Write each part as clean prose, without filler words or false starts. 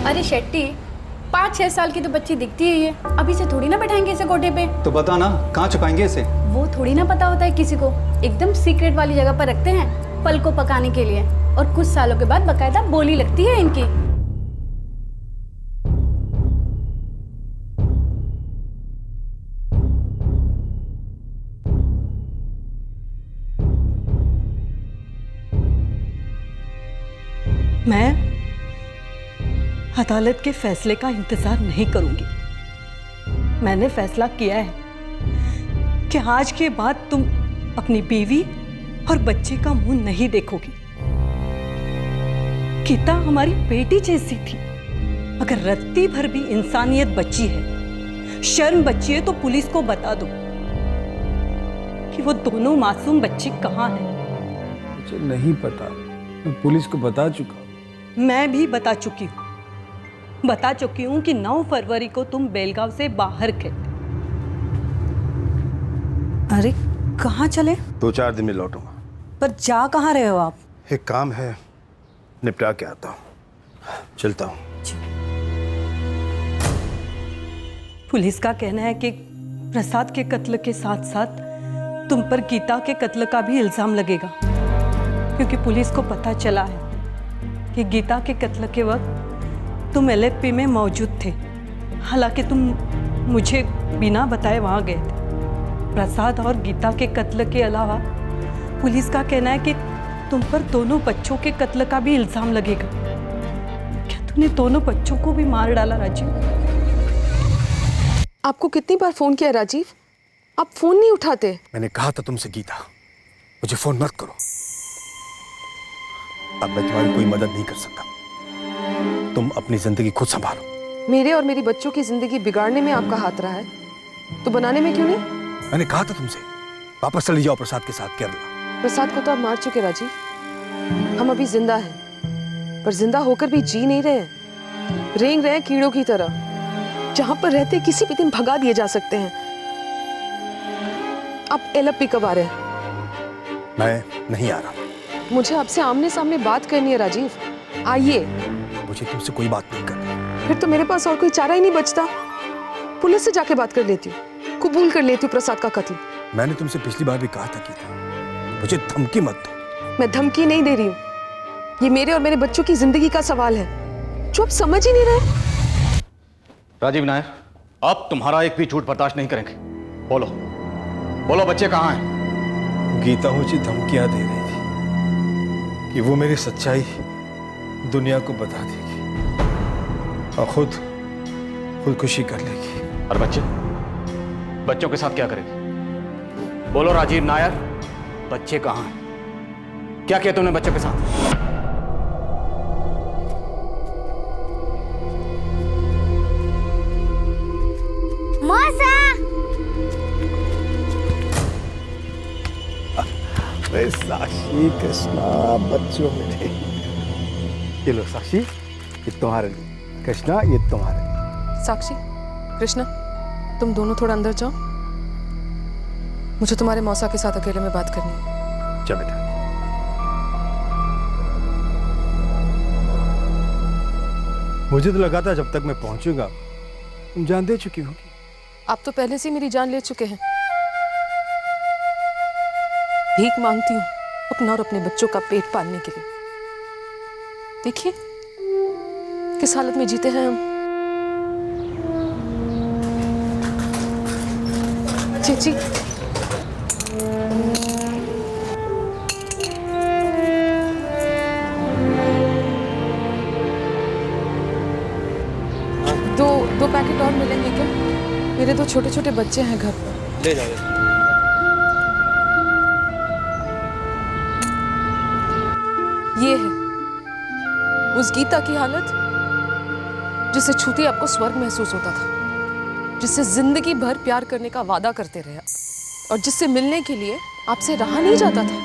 अरे शेट्टी, 5-6 साल की तो बच्ची दिखती है ये, अभी से थोड़ी ना बैठाएंगे इसे गोटे पे। तो बता ना, कहाँ छुपाएंगे इसे? वो थोड़ी ना पता होता है किसी को, एकदम सीक्रेट वाली जगह पर रखते हैं फल को पकाने के लिए, और कुछ सालों के बाद बकायदा बोली लगती है इनकी। मैं अदालत के फैसले का इंतजार नहीं करूंगी। मैंने फैसला किया है कि आज के बाद तुम अपनी बीवी और बच्चे का मुंह नहीं देखोगी। गीता हमारी बेटी जैसी थी। अगर रत्ती भर भी इंसानियत बची है, शर्म बची है, तो पुलिस को बता दो कि वो दोनों मासूम बच्चे कहाँ हैं। मुझे नहीं पता, मैं पुलिस को बता चुका। मैं भी बता चुकी हूँ कि 9 फरवरी को तुम बेलगांव से बाहर गए। अरे कहाँ चले? 2-4 दिन में लौटूंगा। पर जा कहाँ रहे हो आप? एक काम है, निपटा के आता हूँ, चलता हूँ। पुलिस का कहना है कि प्रसाद के कत्ल के साथ साथ तुम पर गीता के कत्ल का भी इल्जाम लगेगा, क्योंकि पुलिस को पता चला है कि गीता के कत्ल के वक्त तुम LFP में मौजूद थे। हालांकि तुम मुझे बिना बताए वहां गए थे। प्रसाद और गीता के कत्ल के अलावा पुलिस का कहना है कि तुम पर दोनों बच्चों के कत्ल का भी इल्जाम लगेगा। क्या तुमने दोनों बच्चों को भी मार डाला राजीव? आपको कितनी बार फोन किया राजीव, आप फोन नहीं उठाते। मैंने कहा था तुमसे गीता, मुझे फोन मत करो। अब मैं तुम्हारी कोई मदद नहीं कर सकता। तुम अपनी जिंदगी खुद संभालो। मेरे और मेरी बच्चों की जिंदगी बिगाड़ने में आपका हाथ रहा है, तो बनाने में क्यों नहीं? मैंने कहा था तुमसे, वापस चले जाओ प्रसाद के साथ केरला। प्रसाद को तो आप मार चुके राजीव। हम अभी जिंदा हैं, पर जिंदा होकर भी जी नहीं रहे हैं। रेंग रहे हैं कीड़ों की तरह, जहां पर रहते किसी भी दिन भगा दिए जा सकते हैं। आप LFP कब आ रहे हैं? मैं नहीं आ रहा। मुझे आपसे आमने सामने बात करनी है राजीव, आइए। मुझे तुमसे कोई बात नहीं करनी। फिर तो मेरे पास और कोई चारा ही नहीं बचता। पुलिस से जाके बात कर लेती हूँ, कबूल कर लेती हूँ प्रसाद का कत्ल। मैंने तुमसे पिछली बार भी कहा था गीता, मुझे धमकी मत दो। मैं धमकी नहीं दे रही हूँ, ये मेरे और मेरे बच्चों की जिंदगी का सवाल है, जो आप समझ ही नहीं रहे। राजीव नायर, अब तुम्हारा एक भी झूठ बर्दाश्त नहीं करेंगे। बोलो बोलो, बच्चे कहाँ हैं? गीता मुझे धमकियां दे रही थी कि वो मेरी सच्चाई दुनिया को बता देगी और खुदकुशी कर लेगी। और बच्चों के साथ क्या करेगी? बोलो राजीव नायर, बच्चे कहाँ हैं? क्या किया तुमने बच्चों के साथ? मौसा! अरे साक्षी, कृष्णा बच्चों में थे। ये लो साक्षी, ये तुम्हारे लिए। कृष्णा, ये तुम्हारे लिए। साक्षी, कृष्णा, तुम दोनों थोड़ा अंदर जाओ, मुझे तुम्हारे मौसा के साथ अकेले में बात करनी है। चल बेटा। मुझे तो लगा था जब तक मैं पहुंचूंगा तुम जान दे चुकी होगी। आप तो पहले से मेरी जान ले चुके हैं। भीख मांगती हूँ अपना और अपने बच्चों का पेट पालने के लिए। देखिए किस हालत में जीते हैं हम। चीची, दो पैकेट और मिलेंगे क्या? मेरे 2 छोटे छोटे बच्चे हैं घर पर। ले जाओ। ये है उस गीता की हालत जिसे छूते आपको स्वर्ग महसूस होता था, जिससे जिंदगी भर प्यार करने का वादा करते रहे और जिससे मिलने के लिए आपसे रहा नहीं जाता था।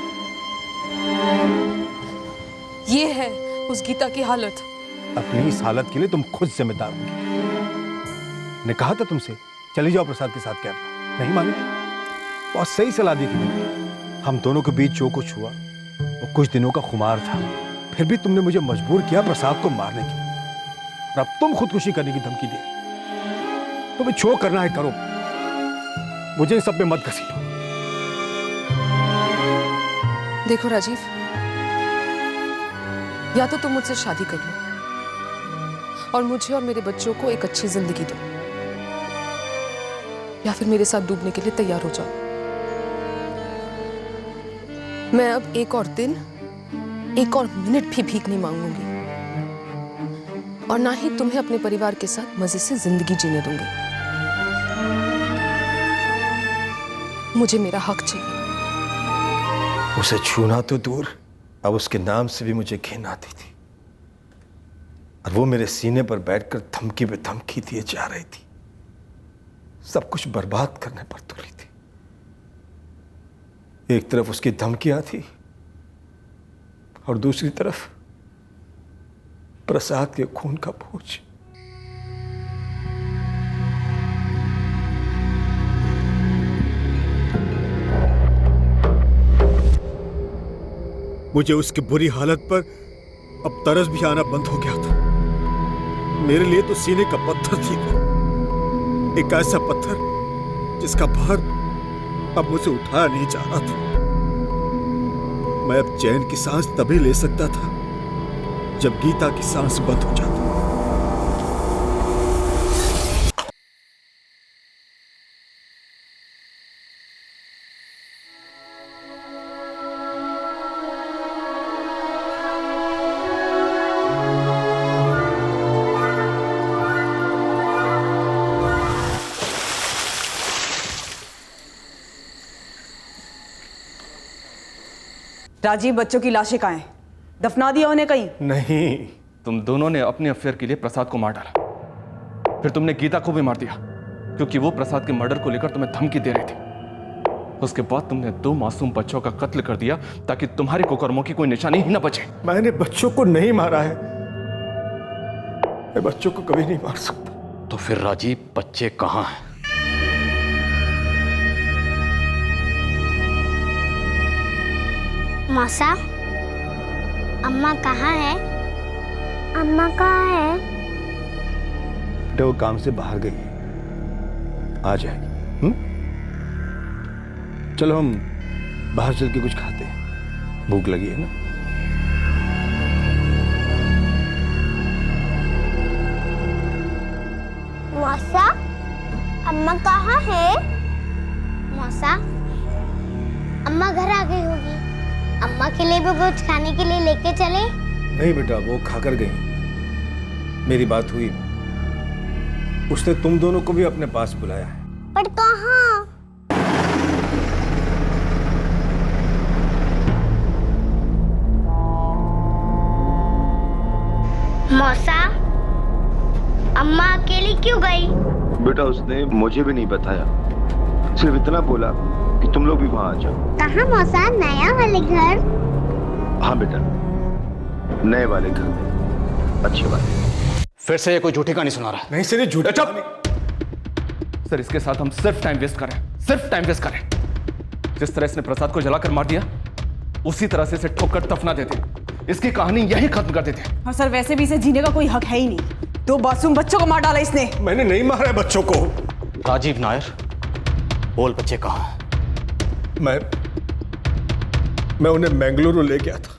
ये है उस गीता की हालत। अपनी इस हालत के लिए तुम खुद जिम्मेदार होगी। ने कहा था तुमसे चली जाओ प्रसाद के साथ केरला, नहीं मानी? बहुत सही सलाह दी थी मैंने। हम दोनों के बीच जो कुछ हुआ वो कुछ दिनों का खुमार था, फिर भी तुमने मुझे मजबूर किया प्रसाद को मारने के लिए। और अब तुम खुदकुशी करने की धमकी दे। तुम्हें जो करना है करो, मुझे इस सब में मत घसीटो। देखो राजीव, या तो तुम मुझसे शादी कर लो और मुझे और मेरे बच्चों को एक अच्छी जिंदगी दो, या फिर मेरे साथ डूबने के लिए तैयार हो जाओ। मैं अब एक और दिन, एक और मिनट भी भीख नहीं मांगूंगी, और ना ही तुम्हें अपने परिवार के साथ मजे से जिंदगी जीने दूंगी। मुझे मेरा हक चाहिए। उसे छूना तो दूर, अब उसके नाम से भी मुझे घिन आती थी, और वो मेरे सीने पर बैठकर धमकी पे धमकी दिए जा रही थी। सब कुछ बर्बाद करने पर तुली थी। एक तरफ उसकी धमकियां थी और दूसरी तरफ प्रसाद के खून का बोझ। मुझे उसकी बुरी हालत पर अब तरस भी आना बंद हो गया था। मेरे लिए तो सीने का पत्थर थी वो, एक ऐसा पत्थर जिसका भार अब मुझे उठाया नहीं जा रहा था। मैं अब चैन की सांस तभी ले सकता था जब गीता की सांस बंद हो जाती। राजीव, बच्चों की लाशें कहाँ हैं? दफना दिया उन्हें कहीं? नहीं, तुम दोनों ने अपने अफेयर के लिए प्रसाद को मार डाला, फिर तुमने गीता को भी मार दिया क्योंकि वो प्रसाद के मर्डर को लेकर तुम्हें धमकी दे रही थी। उसके बाद तुमने 2 मासूम बच्चों का कत्ल कर दिया ताकि तुम्हारे कुकर्मों की कोई निशानी ही न बचे। मैंने बच्चों को नहीं मारा है। मैं बच्चों को कभी नहीं मार सकता। तो फिर राजीव, बच्चे कहाँ हैं? मौसा, अम्मा कहाँ है? अम्मा कहाँ है? बेटा वो काम से बाहर गई है, आ जाएगी। चलो हम बाहर चल के कुछ खाते हैं, भूख लगी है ना। मौसा, अम्मा कहाँ है? मौसा, अम्मा घर आ गई होगी। अम्मा के लिए भी कुछ खाने के लिए लेके चले? नहीं बेटा, वो खाकर गई। मेरी बात हुई, उसने तुम दोनों को भी अपने पास बुलाया है। पर कहाँ? मौसा, अम्मा अकेली क्यों गई? बेटा उसने मुझे भी नहीं बताया, सिर्फ इतना बोला कि तुम लोग भी वहां आ जाओ। कहाँ मौसा? नया वाले घर? हाँ बेटा, नए वाले घर में, अच्छे वाले। फिर से ये कोई झूठी कहानी सुना रहा है। नहीं सर, ये झूठा। सर, इसके साथ हम सिर्फ टाइम वेस्ट करें, सिर्फ टाइम वेस्ट करें। जिस तरह इसने प्रसाद को जलाकर मार दिया, उसी तरह से इसे ठोकर दफना देते, इसकी कहानी यही खत्म कर देते। और सर, वैसे भी इसे जीने का कोई हक है ही नहीं। 2 मासूम बच्चों को मार डाला इसने। मैंने नहीं मारा है बच्चों को। राजीव नायर, बोल बच्चे कहाँ हैं? मैं उन्हें बेंगलुरु ले गया था।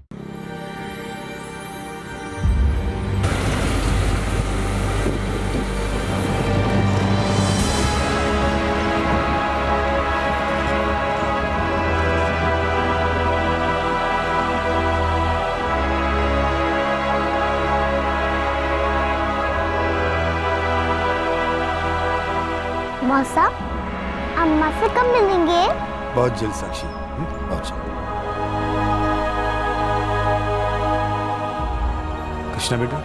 मौसा, अम्मा से कब मिलेंगे? बहुत जल्द साक्षी, बहुत जल्द। कृष्णा बेटा,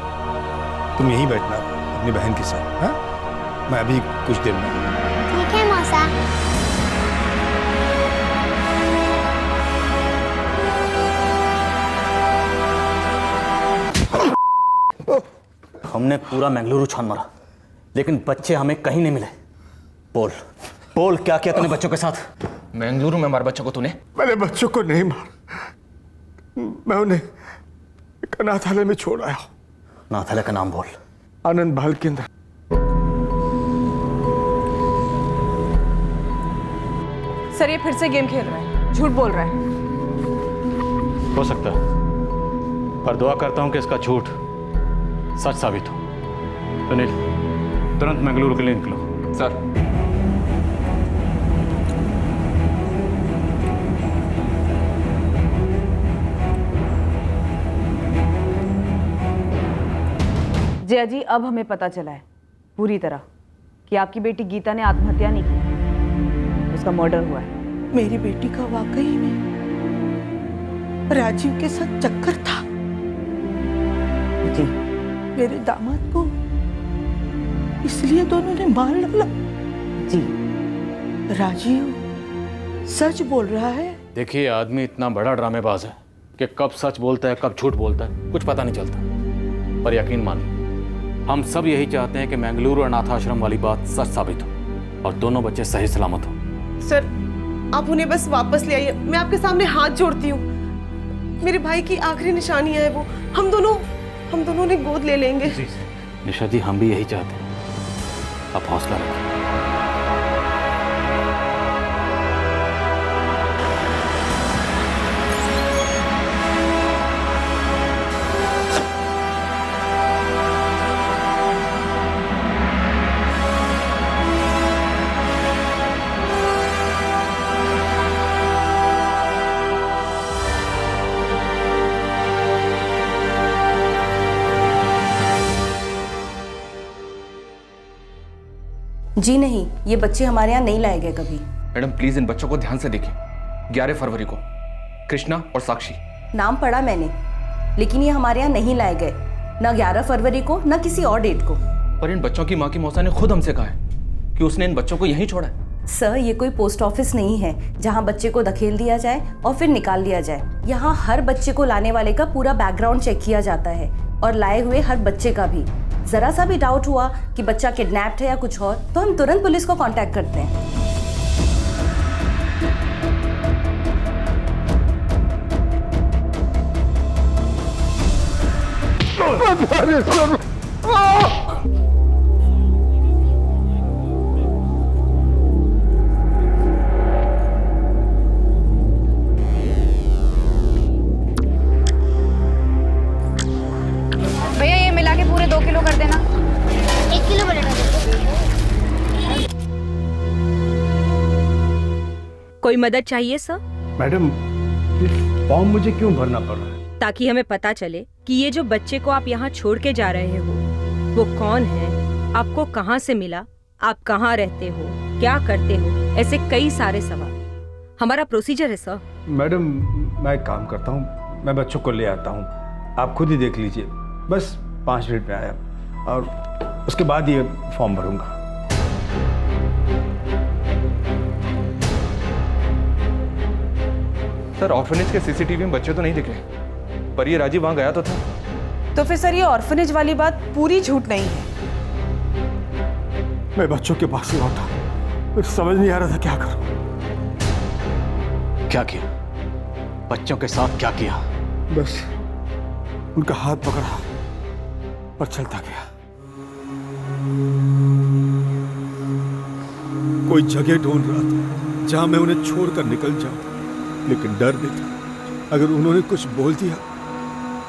तुम यहीं बैठना अपनी बहन के साथ। हाँ, मैं अभी कुछ देर में। ठीक है मौसा। हमने पूरा मंगलुरु छान मारा, लेकिन बच्चे हमें कहीं नहीं मिले। बोल बोल, क्या किया तूने बच्चों के साथ? मंगलुरु में मार बच्चों को तूने? मैंने बच्चों को नहीं मारा, मैं उन्हें एक अनाथालय में छोड़ आया हूं। अनाथालय का नाम बोल। आनंद महल के अंदर। सर ये फिर से गेम खेल रहा है, झूठ बोल रहा है। हो सकता है, पर दुआ करता हूं कि इसका झूठ सच साबित हो। सुनील, तुरंत मंगलुरु के लिए निकलो। सर। जया जी, अब हमें पता चला है पूरी तरह कि आपकी बेटी गीता ने आत्महत्या नहीं की, उसका मर्डर हुआ है। मेरी बेटी का वाकई में राजीव के साथ चक्कर था। जी मेरे दामाद को इसलिए दोनों ने मार डाला। जी राजीव सच बोल रहा है। देखिए, आदमी इतना बड़ा ड्रामेबाज है कि कब सच बोलता है कब झूठ बोलता है कुछ पता नहीं चलता। पर यकीन मानिए, हम सब यही चाहते हैं कि मंगलुरु अनाथ आश्रम वाली बात सच साबित हो और दोनों बच्चे सही सलामत हो। सर, आप उन्हें बस वापस ले आइए। मैं आपके सामने हाथ जोड़ती हूँ। मेरे भाई की आखिरी निशानियां है वो। हम दोनों ने गोद ले लेंगे। निशा जी, हम भी यही चाहते हैं। आप हौसला रखिए। जी नहीं, ये बच्चे हमारे यहाँ नहीं लाए गए कभी। मैडम प्लीज इन बच्चों को ध्यान से देखिए। 11 फरवरी को कृष्णा और साक्षी। नाम पढ़ा मैंने, लेकिन ये हमारे यहाँ नहीं लाए गए, न 11 फरवरी को न किसी और डेट को। पर इन बच्चों की माँ की मौसा ने खुद हमसे कहा है कि उसने इन बच्चों को यहीं छोड़ा है। सर, ये कोई पोस्ट ऑफिस नहीं है जहाँ बच्चे को धकेल दिया जाए और फिर निकाल लिया जाए। यहाँ हर बच्चे को लाने वाले का पूरा बैकग्राउंड चेक किया जाता है और लाए हुए हर बच्चे का भी। जरा सा भी डाउट हुआ कि बच्चा किडनैप्ड है या कुछ और, तो हम तुरंत पुलिस को कांटेक्ट करते हैं। भैया ये मिला के पूरे 2 किलो कर देना। 1 किलो बटाटा दे दो। कोई मदद चाहिए सर? मैडम, फॉर्म मुझे क्यों भरना पड़ रहा है? ताकि हमें पता चले कि ये जो बच्चे को आप यहाँ छोड़ के जा रहे हो वो कौन है, आपको कहाँ से मिला, आप कहाँ रहते हो, क्या करते हो, ऐसे कई सारे सवाल। हमारा प्रोसीजर है सर। मैडम, मैं एक काम करता हूँ, मैं बच्चों को ले आता हूँ, आप खुद ही देख लीजिए। बस 5 मिनट में आया और उसके बाद ये फॉर्म भरूंगा। सर, ऑर्फनेज के सीसीटीवी में बच्चे तो नहीं दिखे, पर ये राजीव वहां गया तो था। तो फिर सर ये ऑर्फनेज वाली बात पूरी झूठ नहीं है। मैं बच्चों के पास ही लौटा, फिर समझ नहीं आ रहा था क्या करूं। क्या किया? बच्चों के साथ क्या किया? बस उनका हाथ पकड़ा और चलता गया। कोई जगह ढूंढ रहा था जहां मैं उन्हें छोड़कर निकल जाऊं, लेकिन डर भी था अगर उन्होंने कुछ बोल दिया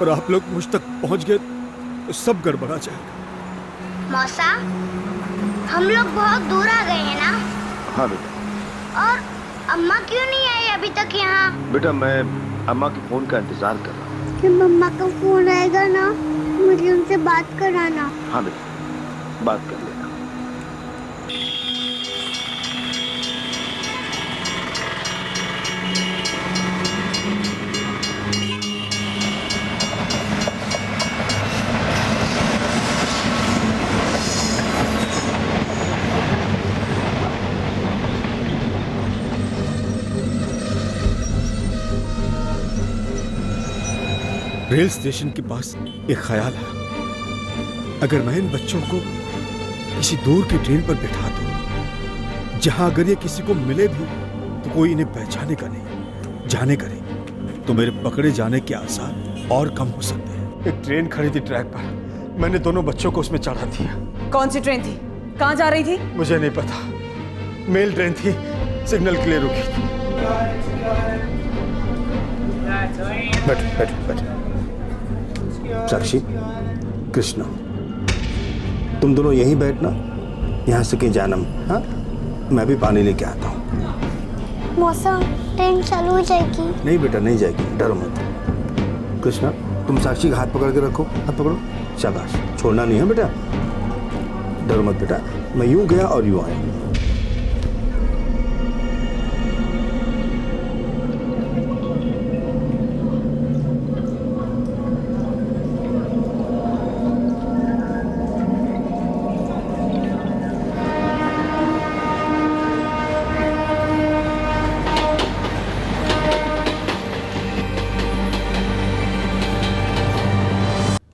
और आप लोग मुझ तक पहुंच गए तो सब गड़बड़ा जाएगा। मौसा, हम लोग बहुत दूर आ गए हैं ना? हाँ बेटा। और अम्मा क्यों नहीं आई अभी तक यहाँ? बेटा, मैं अम्मा के फोन का इंतजार कर रहा हूँ। जब मम्मा का फोन आएगा ना, मुझे उनसे बात कराना। हाँ बेटा, बात कर लेना। रेल स्टेशन के पास एक ख्याल है, अगर मैं इन बच्चों को किसी दूर की ट्रेन पर बिठा दूं, जहां अगर ये किसी को मिले भी तो कोई इन्हें पहचाने का नहीं, जाने का नहीं, तो मेरे पकड़े जाने के आसार और कम हो सकते हैं। एक ट्रेन खड़ी थी ट्रैक पर, मैंने दोनों बच्चों को उसमें चढ़ा दिया। कौन सी ट्रेन थी? कहाँ जा रही थी? मुझे नहीं पता, मेल ट्रेन थी, सिग्नल के लिए रुकी थी। बैठ बैठ बैठ। साक्षी, कृष्णा, तुम दोनों यहीं बैठना, यहाँ से कहीं जाना। हाँ, मैं भी पानी लेके आता हूँ। मौसा, ट्रेन चालू हो जाएगी। नहीं बेटा, नहीं जाएगी, डरो मत। कृष्णा, तुम साक्षी का हाथ पकड़ के रखो। हाथ पकड़ो, शाबाश, छोड़ना नहीं है बेटा, डरो मत बेटा। मैं यूं गया और यूं आया।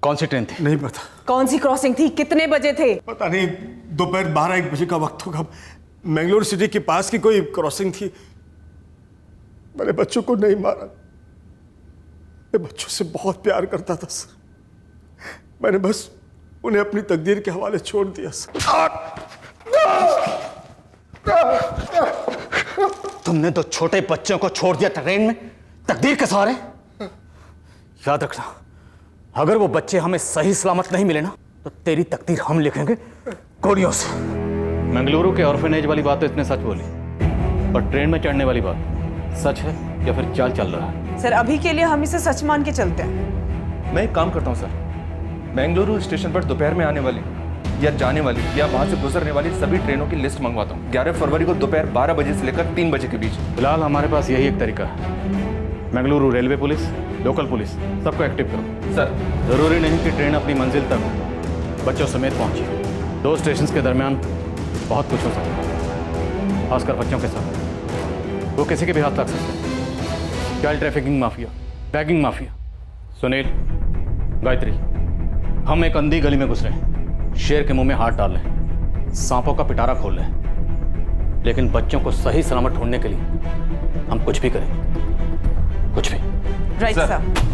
कौन सी ट्रेन थी? नहीं पता। कौन सी क्रॉसिंग थी? कितने बजे थे? पता नहीं, दोपहर 12-1 बजे का वक्त होगा। मैंगलोर सिटी के पास की कोई क्रॉसिंग थी। मैंने बच्चों को नहीं मारा, मैं बच्चों से बहुत प्यार करता था सर। मैंने बस उन्हें अपनी तकदीर के हवाले छोड़ दिया सर। तुमने तो छोटे बच्चों को छोड़ दिया ट्रेन में तकदीर के सहारे। याद रखना, अगर वो बच्चे हमें सही सलामत नहीं मिले ना, तो तेरी तकदीर हम लिखेंगे गोलियों से। मंगलुरु के ऑर्फनेज वाली बात तो इसने सच बोली, पर ट्रेन में चढ़ने वाली बात सच है या फिर चाल चल रहा है? सर, अभी के लिए हम इसे सच मान के चलते हैं। मैं एक काम करता हूँ सर, बेंगलुरु स्टेशन पर दोपहर में आने वाली या जाने वाली या वहां से गुजरने वाली सभी ट्रेनों की लिस्ट मंगवाता हूँ 11 फरवरी को दोपहर 12 बजे से लेकर 3 बजे के बीच। फिलहाल हमारे पास यही एक तरीका है, Mangaluru railway police, local police, सबको एक्टिव करो। सर, जरूरी नहीं कि ट्रेन अपनी मंजिल तक बच्चों समेत पहुंचे। 2 स्टेशन के दरमियान बहुत कुछ हो सकता है, खासकर बच्चों के साथ। वो किसी के भी हाथ लग सकते हैं। Child trafficking mafia, begging mafia. Sunil, Gayatri, हम एक अंधी गली में घुस रहे हैं, शेर के मुंह में हाथ डाल लें, सांपों का पिटारा खोल लें, लेकिन बच्चों को सही सलामत ढूंढने के लिए हम कुछ भी करें, कुछ भी। Right sir.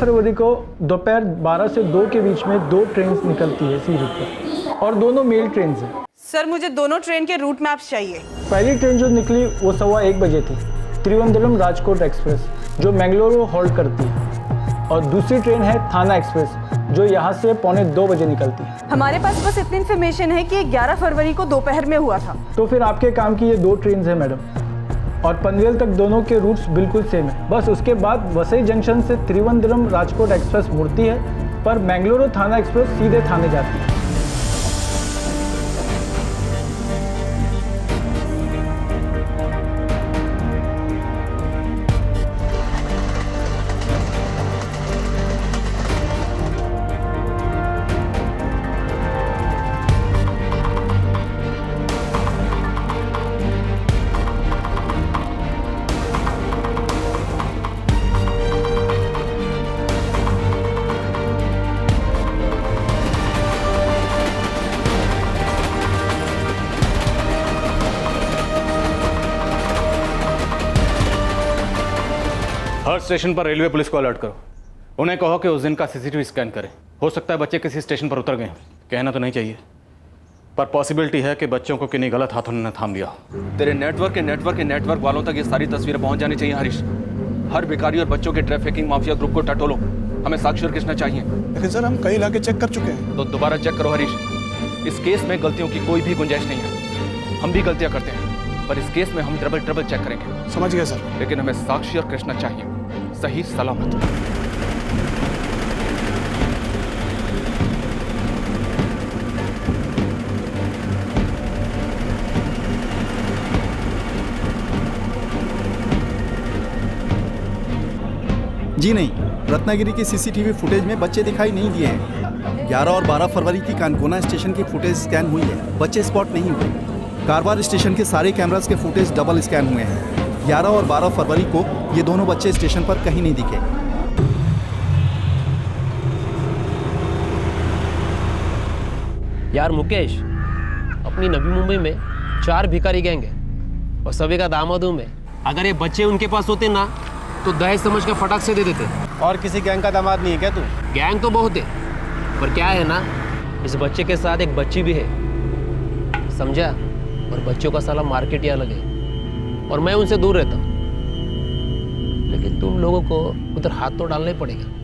फरवरी को दोपहर 12 से 2 के बीच में 2 ट्रेन निकलती है इसी रूट पर, और दोनों मेल ट्रेन हैं। सर, मुझे दोनों ट्रेन के रूट मैप्स चाहिए। पहली ट्रेन जो निकली वो 1:15 बजे थी, त्रिवंद्रम राजकोट एक्सप्रेस, जो मैंगलोर होल्ड करती है, और दूसरी ट्रेन है थाना एक्सप्रेस, जो यहाँ से 1:45 बजे निकलती है। हमारे पास बस इतनी इन्फॉर्मेशन है कि 11 फरवरी को दोपहर में हुआ था। तो फिर आपके काम की ये 2 ट्रेन है मैडम, और पनवेल तक दोनों के रूट्स बिल्कुल सेम है। बस उसके बाद वसई जंक्शन से त्रिवंद्रम राजकोट एक्सप्रेस मुड़ती है, पर मैंगलोर थाना एक्सप्रेस सीधे थाने जाती है। हर स्टेशन पर रेलवे पुलिस को अलर्ट करो। उन्हें कहो कि उस दिन का सीसीटीवी स्कैन करें। हो सकता है बच्चे किसी स्टेशन पर उतर गए हैं, कहना तो नहीं चाहिए, पर पॉसिबिलिटी है कि बच्चों को किन्हीं गलत हाथों ने थाम लिया। तेरे नेटवर्क वालों तक ये सारी तस्वीरें पहुंच जानी चाहिए हरीश। हर भिखारी और बच्चों के ट्रैफिकिंग माफिया ग्रुप को टटोलो। हमें साक्षी और कृष्णा चाहिए। लेकिन सर, हम कई इलाके चेक कर चुके हैं। तो दोबारा चेक करो हरीश। इस केस में गलतियों की कोई भी गुंजाइश नहीं है। हम भी गलतियां करते हैं, पर इस केस में हम डबल चेक करेंगे। समझ गया सर। लेकिन हमें साक्षी और कृष्णा चाहिए, सही सलामत। जी नहीं, रत्नागिरी की सीसीटीवी फुटेज में बच्चे दिखाई नहीं दिए हैं। 11 और 12 फरवरी की कानकोना स्टेशन की फुटेज स्कैन हुई है, बच्चे स्पॉट नहीं हुए। कारवार स्टेशन के सारे कैमरास के फुटेज डबल स्कैन हुए हैं। 11 और 12 फरवरी को ये दोनों बच्चे स्टेशन पर कहीं नहीं दिखे। यार मुकेश, अपनी नवी मुंबई में 4 भिखारी गैंग है और सभी का दामाद हूं मैं। अगर ये बच्चे उनके पास होते ना तो दहेज समझ के फटाक से दे देते। और किसी गैंग का दामाद नहीं है क्या तू? गैंग तो बहुत है, पर क्या है ना, इस बच्चे के साथ एक बच्ची भी है, समझा? और बच्चों का साला मार्केट ही अलग है और मैं उनसे दूर रहता हूँ। लेकिन तुम लोगों को उधर हाथ तो डालना ही पड़ेगा।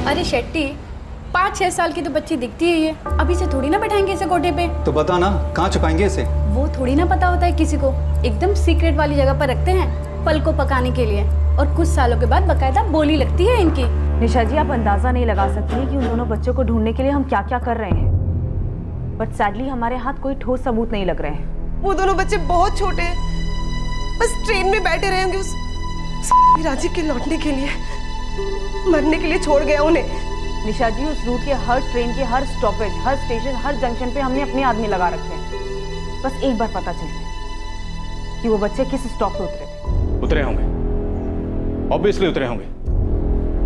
अरे शेट्टी, 5-6 साल की तो बच्ची दिखती है ये, अभी से थोड़ी ना बैठाएंगे इसे कोठे पे। तो बता ना, कहाँ छुपाएंगे इसे? वो थोड़ी ना पता होता है किसी को, एकदम सीक्रेट वाली जगह पर रखते हैं, पल को पकाने के लिए, और कुछ सालों के बाद बकायदा बोली लगती है इनकी। निशा जी, आप अंदाजा नहीं लगा सकती कि उन दोनों बच्चों को ढूंढने के लिए हम क्या क्या कर रहे हैं, बट सैडली हमारे हाथ कोई ठोस सबूत नहीं लग रहे हैं। वो दोनों बच्चे बहुत छोटे हैं, बस ट्रेन में बैठे रहेंगे उस राजीव के लौटने के लिए, मरने के लिए छोड़ गया उन्हें। निशा जी, उस रूट के हर ट्रेन के हर स्टॉपेज, हर स्टेशन, हर जंक्शन पे हमने अपने आदमी लगा रखे हैं। बस एक बार पता चल जाए कि वो बच्चे किस स्टॉप पे उतरे थे। उतरे होंगे, ऑब्वियसली उतरे होंगे,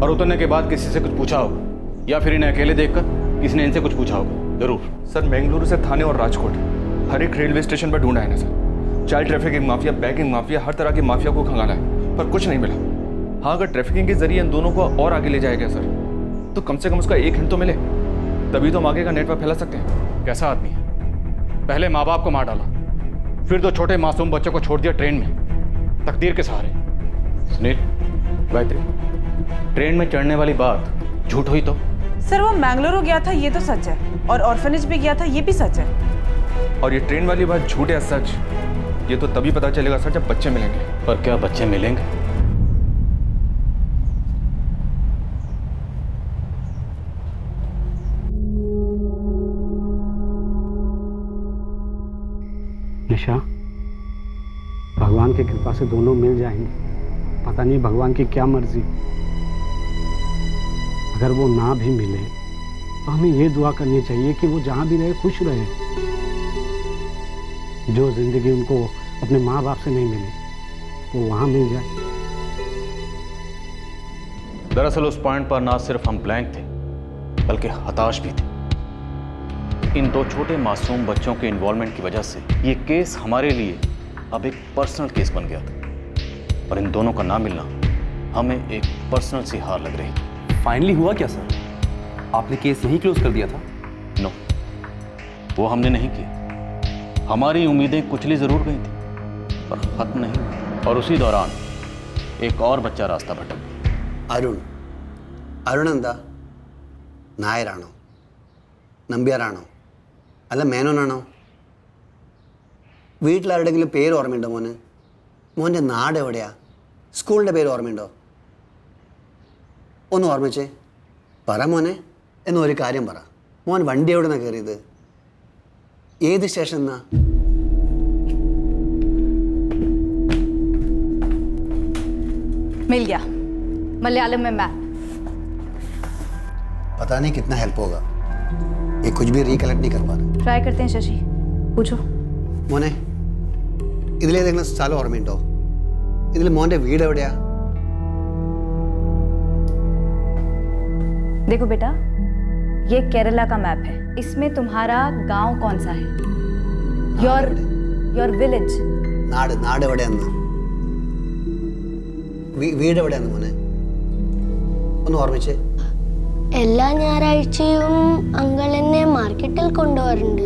और उतरने के बाद किसी से कुछ पूछा होगा, या फिर इन्हें अकेले देखकर किसी ने इनसे कुछ पूछा होगा जरूर। सर, बेंगलुरु से थाने और राजकोट हर एक रेलवे स्टेशन पर ढूंढा है ना sir. Child trafficking mafia, begging mafia, हर तरह की माफिया को खंगाला है, पर कुछ नहीं मिला। हाँ, अगर ट्रैफिकिंग के जरिए इन दोनों को और आगे ले जाएगा सर, तो कम से कम उसका एक हिंट तो मिले, तभी तो हम आगे का नेटवर्क फैला सकते हैं। कैसा आदमी है, पहले माँ बाप को मार डाला, फिर 2 छोटे मासूम बच्चों को छोड़ दिया ट्रेन में तकदीर के सहारे। सुनील, गायत्री, ट्रेन में चढ़ने वाली बात झूठ हुई तो? सर, वो मैंगलोर गया था ये तो सच है, और ऑर्फनेज भी गया था ये भी सच है। और ये ट्रेन वाली बात झूठ या सच, ये तो तभी पता चलेगा सर जब बच्चे मिलेंगे। पर क्या बच्चे मिलेंगे? निशा, भगवान की कृपा से दोनों मिल जाएंगे। पता नहीं भगवान की क्या मर्जी। अगर वो ना भी मिले तो हमें ये दुआ करनी चाहिए कि वो जहाँ भी रहे खुश रहे। जो जिंदगी उनको अपने माँ बाप से नहीं मिली वो वहाँ मिल जाए। दरअसल उस पॉइंट पर ना सिर्फ हम ब्लैंक थे बल्कि हताश भी थे। इन 2 छोटे मासूम बच्चों के इन्वॉल्वमेंट की वजह से ये केस हमारे लिए अब एक पर्सनल केस बन गया था, और इन दोनों का ना मिलना हमें एक पर्सनल सी हार लग रही थी। फाइनली हुआ क्या सर? आपने केस यहीं क्लोज कर दिया था? नो, वो हमने नहीं किया। हमारी उम्मीदें कुचली जरूर गई थी पर खत्म नहीं। और उसी दौरान एक और बच्चा रास्ता भटक गया। अरुण എന്താ നായരാണോ നമ്പ്യാരാണോ അല്ല മേനോനാണോ? വീട്ടിലാരുടെങ്കിലും പേര് ഓർമ്മയുണ്ടോ മോന്? മോൻ്റെ നാട് എവിടെയാ? സ്കൂളിൻ്റെ പേര് ഓർമ്മയുണ്ടോ? ഒന്ന് ഓർമ്മിച്ചേ പറ മോനെ. എന്നൊരു കാര്യം പറ, മോൻ വണ്ടി എവിടെ നിന്നാണ് കയറിയത്? ഏത് സ്റ്റേഷൻ എന്നാ? मिल गया, मलयालम में मैप। पता नहीं कितना हेल्प होगा, ये कुछ भी रिकलेक्ट नहीं कर पा रहे। ट्राई करते हैं शशि, पूछो। മോനെ, ഇതിലേതെങ്കിലും സ്ഥലം ഓർമ്മയുണ്ടോ? ഇതിൽ മോൻ്റെ വീട് എവിടെയാ? देखो बेटा, ये केरला का मैप है। इसमें तुम्हारा गांव कौन सा है? Your village. നാട് എവിടെയാന്ന്? വീട് എവിടെയാന്ന് മോനെ? ഒന്ന് ഓർമ്മിച്ചേ. എല്ലാ ഞായറാഴ്ചയും അങ്കിൾ എന്നെ മാർക്കറ്റിൽ കൊണ്ടുപോകാറുണ്ട്.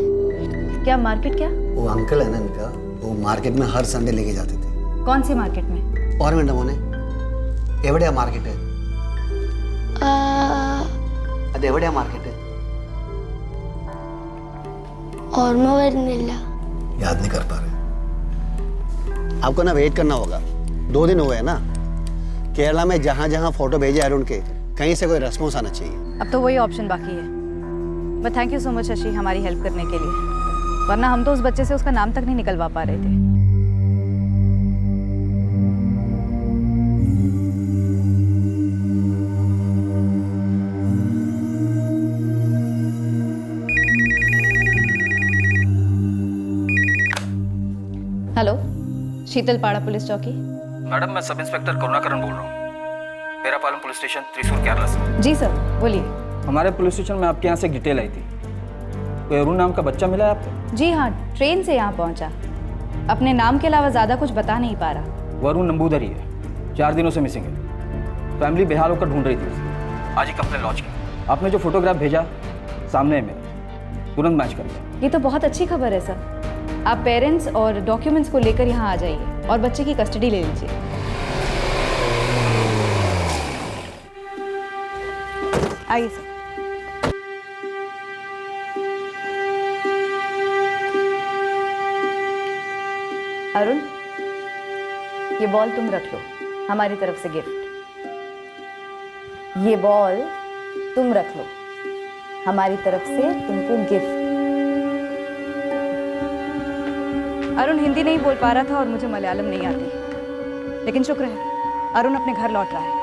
क्या मार्केट? क्या वो अंकल है ना इनका, वो मार्केट में हर संडे लेके जाते थे। कौन सी मार्केट में? ഓർമ്മയുണ്ടോ മോനെ? എവിടെയാ മാർക്കറ്റ്? അത് എവിടെയാ മാർക്കറ്റ്? ഓർമ്മ വരുന്നില്ല. याद नहीं कर पा रहे। आपको ना वेट करना होगा, 2 दिन हुए हैं ना। केरला में जहाँ जहाँ फोटो भेजे अरुण के, कहीं से कोई रेस्पॉन्स आना चाहिए। अब तो वही ऑप्शन बाकी है। But thank you so much Shashi हमारी हेल्प करने के लिए, वरना हम तो उस बच्चे से उसका नाम तक नहीं निकलवा पा रहे थे। हेलो, शीतलपाड़ा पुलिस चौकी। मैडम, मैं सब इंस्पेक्टर करुणाकरण बोल रहा हूँ, पेरापालम पुलिस स्टेशन, त्रिशूर, केरला से। जी सर, बोलिए। हमारे पुलिस स्टेशन में आपके यहाँ से एक डिटेल आई थी, कोई अरुण नाम का बच्चा मिला है आपको? जी हाँ, ट्रेन से यहाँ पहुँचा, अपने नाम के अलावा ज़्यादा कुछ बता नहीं पा रहा। वो अरुण नंबूदरी है, 4 दिनों से मिसिंग है। फैमिली बेहाल होकर ढूंढ रही थी उसे। आज ही कंप्लेन लॉन्च की। आपने जो फोटोग्राफ भेजा सामने है मेरे, तुरंत मैच कर दिया। ये तो बहुत अच्छी खबर है सर। आप पेरेंट्स और डॉक्यूमेंट्स को लेकर यहाँ आ जाइए और बच्चे की कस्टडी ले लीजिए। आइए सर। अरुण, ये बॉल तुम रख लो, हमारी तरफ से गिफ्ट। ये बॉल तुम रख लो, हमारी तरफ से तुमको गिफ्ट। अरुण हिंदी नहीं बोल पा रहा था और मुझे मलयालम नहीं आती, लेकिन शुक्र है अरुण अपने घर लौट रहा है।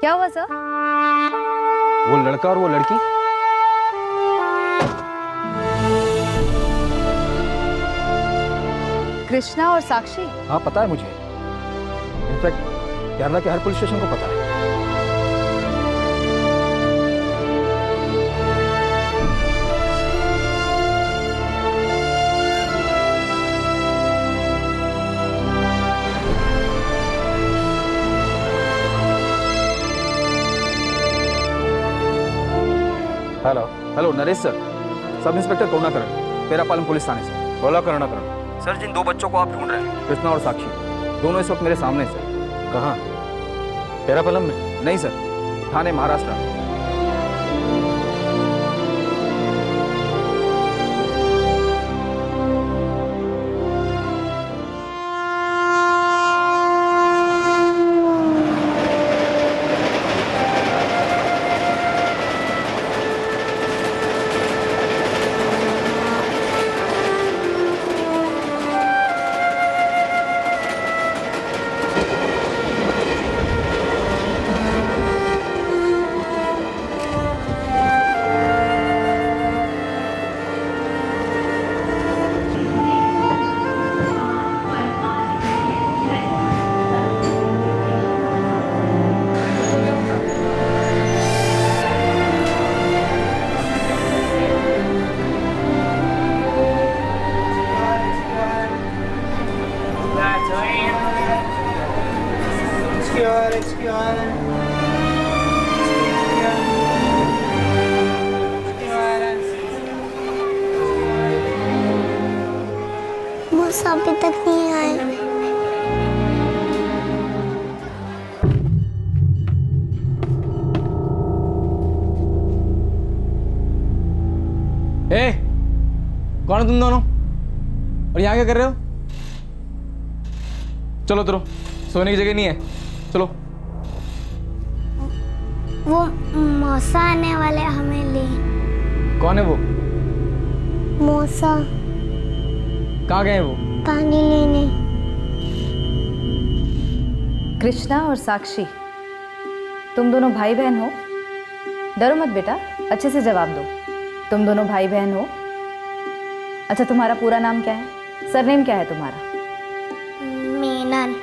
क्या हुआ सर? वो लड़का और वो लड़की? कृष्णा और साक्षी? हाँ, पता है मुझे। इनफैक्ट केरला के हर पुलिस स्टेशन को पता है। Hello hello, Naresh sir, sub inspector Karunakaran, Perapalam police थाने से। बोला करुणाकरण। सर, जिन 2 बच्चों को आप ढूंढ रहे हैं, कृष्णा और साक्षी, दोनों इस वक्त मेरे सामने सर। कहाँ? पेरापालम में? नहीं सर, थाने, महाराष्ट्र। मौसा अभी तक नहीं आए। ए, कौन है तुम दोनों? और यहाँ क्या कर रहे हो? चलो उतरो, सोने की जगह नहीं है, चलो। वो मौसा आने वाले हमें ले। कौन है वो? मौसा। कहाँ गए वो? पानी लेने। कृष्णा और साक्षी, तुम दोनों भाई बहन हो? डरो मत बेटा, अच्छे से जवाब दो। तुम दोनों भाई बहन हो? अच्छा, तुम्हारा पूरा नाम क्या है? सरनेम क्या है तुम्हारा? मेनन।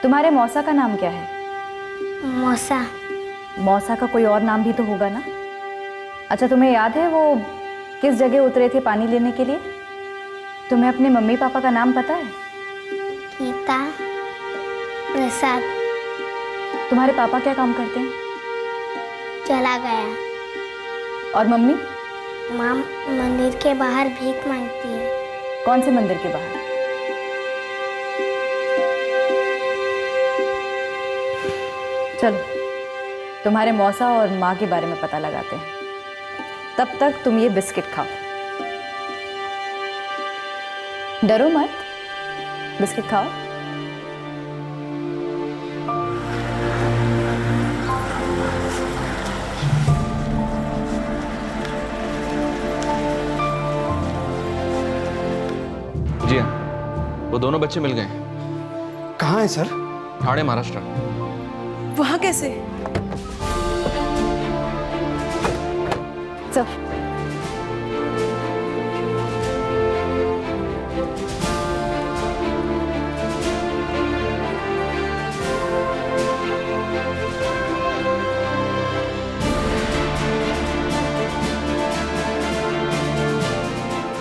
तुम्हारे मौसा का नाम क्या है? मौसा। मौसा का कोई और नाम भी तो होगा ना? अच्छा, तुम्हें याद है वो किस जगह उतरे थे पानी लेने के लिए? तुम्हें अपने मम्मी पापा का नाम पता है? गीता, प्रसाद। तुम्हारे पापा क्या काम करते हैं? चला गया। और मम्मी? माँ मंदिर के बाहर भीख मांगती है। कौन से मंदिर के बाहर? चलो तुम्हारे मौसा और माँ के बारे में पता लगाते हैं। तब तक तुम ये बिस्किट खाओ। डरो मत, बिस्किट खाओ। जी हाँ, वो दोनों बच्चे मिल गए हैं। कहाँ है सर? ठाणे, महाराष्ट्र। वहां कैसे? चल।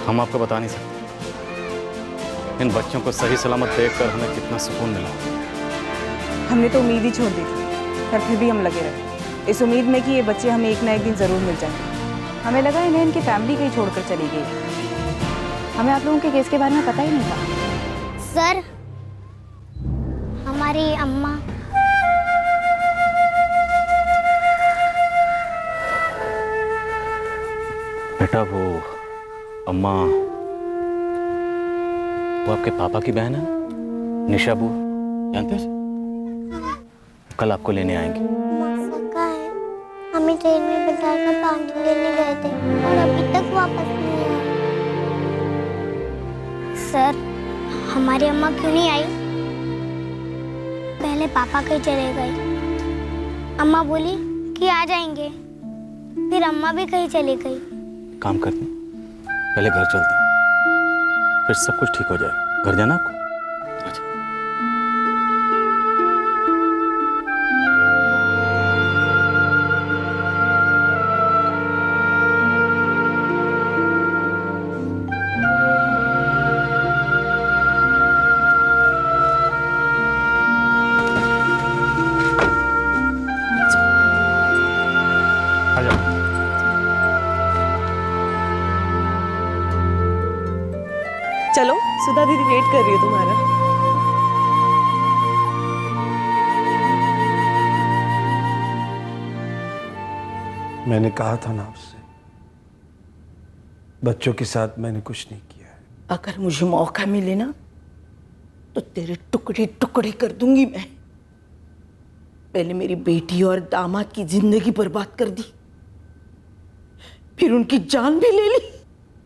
हम आपको बता नहीं सकते इन बच्चों को सही सलामत देखकर हमें कितना सुकून मिला। हमने तो उम्मीद ही छोड़ दी थी, पर फिर भी हम लगे रहे इस उम्मीद में कि ये बच्चे हमें एक ना एक दिन ज़रूर मिल जाएंगे। हमें लगा इन्हें इनकी फैमिली कहीं छोड़कर चली गई। हमें आप लोगों के केस के बारे में पता ही नहीं था। सर, हमारी अम्मा। बेटा वो अम्मा, वो आपके पापा की बहन है निशा बुआ, जानते हो? कल आपको लेने आएंगे। मौसा कहाँ है? हमें ट्रेन में बिठाकर पानी लेने गए थे और अभी तक वापस नहीं आए। सर, हमारी अम्मा क्यों नहीं आई? पहले पापा कहीं चले गए। अम्मा बोली कि आ जाएंगे, फिर अम्मा भी कहीं चली गई। काम करते हैं, पहले घर चलते हैं, फिर सब कुछ ठीक हो जाएगा। घर जाना आपको? चलो, सुधा दीदी वेट कर रही है तुम्हारा। मैंने कहा था ना आपसे, बच्चों के साथ मैंने कुछ नहीं किया है। अगर मुझे मौका मिले ना तो तेरे टुकड़े टुकड़े कर दूंगी मैं। पहले मेरी बेटी और दामाद की जिंदगी बर्बाद कर दी, फिर उनकी जान भी ले ली।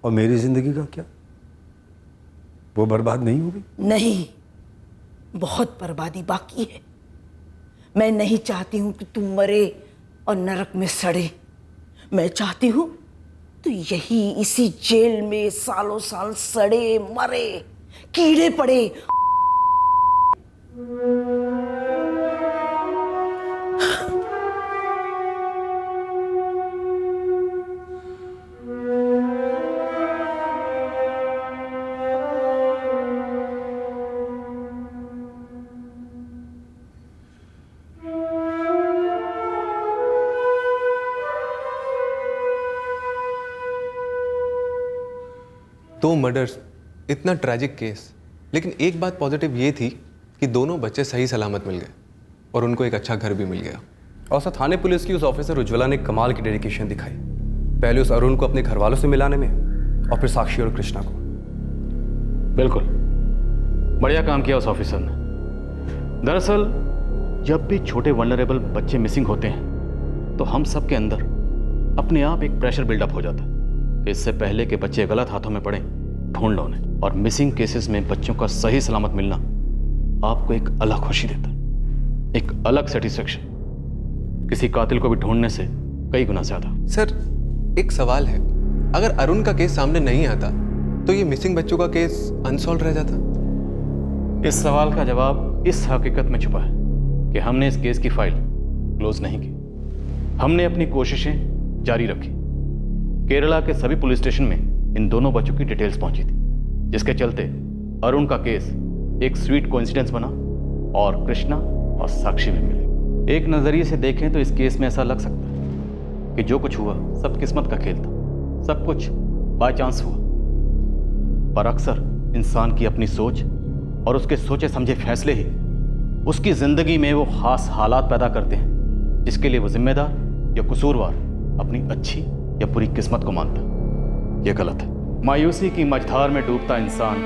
और मेरी जिंदगी का क्या? वो बर्बाद नहीं होगी? नहीं, बहुत बर्बादी बाकी है। मैं नहीं चाहती हूं कि तू मरे और नरक में सड़े। मैं चाहती हूं तू यही इसी जेल में सालों साल सड़े, मरे, कीड़े पड़े। दो मर्डर्स, इतना ट्रैजिक केस, लेकिन एक बात पॉजिटिव ये थी कि दोनों बच्चे सही सलामत मिल गए और उनको एक अच्छा घर भी मिल गया। और सर, थाने पुलिस की उस ऑफिसर उज्ज्वला ने कमाल की डेडिकेशन दिखाई। पहले उस अरुण को अपने घर वालों से मिलाने में और फिर साक्षी और कृष्णा को। बिल्कुल बढ़िया काम किया उस ऑफिसर ने। दरअसल जब भी छोटे वल्नरेबल बच्चे मिसिंग होते हैं तो हम सब के अंदर अपने आप एक प्रेशर बिल्डअप हो जाता है कि इससे पहले कि बच्चे गलत हाथों में पड़े, ढूंढ लो उन्हें। और मिसिंग केसेस में बच्चों का सही सलामत मिलना आपको एक अलग खुशी देता है, एक अलग सेटिस्फेक्शन, किसी कातिल को भी ढूंढने से कई गुना ज्यादा। सर, एक सवाल है, अगर अरुण का केस सामने नहीं आता तो ये मिसिंग बच्चों का केस अनसॉल्व रह जाता? इस सवाल का जवाब इस हकीकत में छुपा है कि हमने इस केस की फाइल क्लोज नहीं की। हमने अपनी कोशिशें जारी रखी। केरला के सभी पुलिस स्टेशन में इन दोनों बच्चों की डिटेल्स पहुंची थी, जिसके चलते अरुण का केस एक स्वीट कोइंसिडेंस बना और कृष्णा और साक्षी भी मिले। एक नजरिए से देखें तो इस केस में ऐसा लग सकता है कि जो कुछ हुआ सब किस्मत का खेल था, सब कुछ बाय चांस हुआ। पर अक्सर इंसान की अपनी सोच और उसके सोचे समझे फैसले ही उसकी जिंदगी में वो खास हालात पैदा करते हैं जिसके लिए वो जिम्मेदार या कसूरवार अपनी अच्छी या बुरी किस्मत को मानता है। ये गलत है। मायूसी की मझधार में डूबता इंसान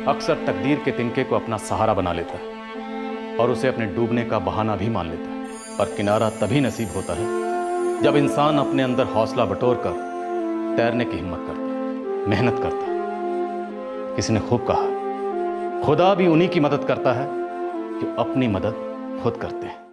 अक्सर तकदीर के तिनके को अपना सहारा बना लेता है और उसे अपने डूबने का बहाना भी मान लेता है। पर किनारा तभी नसीब होता है जब इंसान अपने अंदर हौसला बटोर कर तैरने की हिम्मत करता, मेहनत करता। किसी ने खूब कहा, खुदा भी उन्हीं की मदद करता है जो अपनी मदद खुद करते हैं।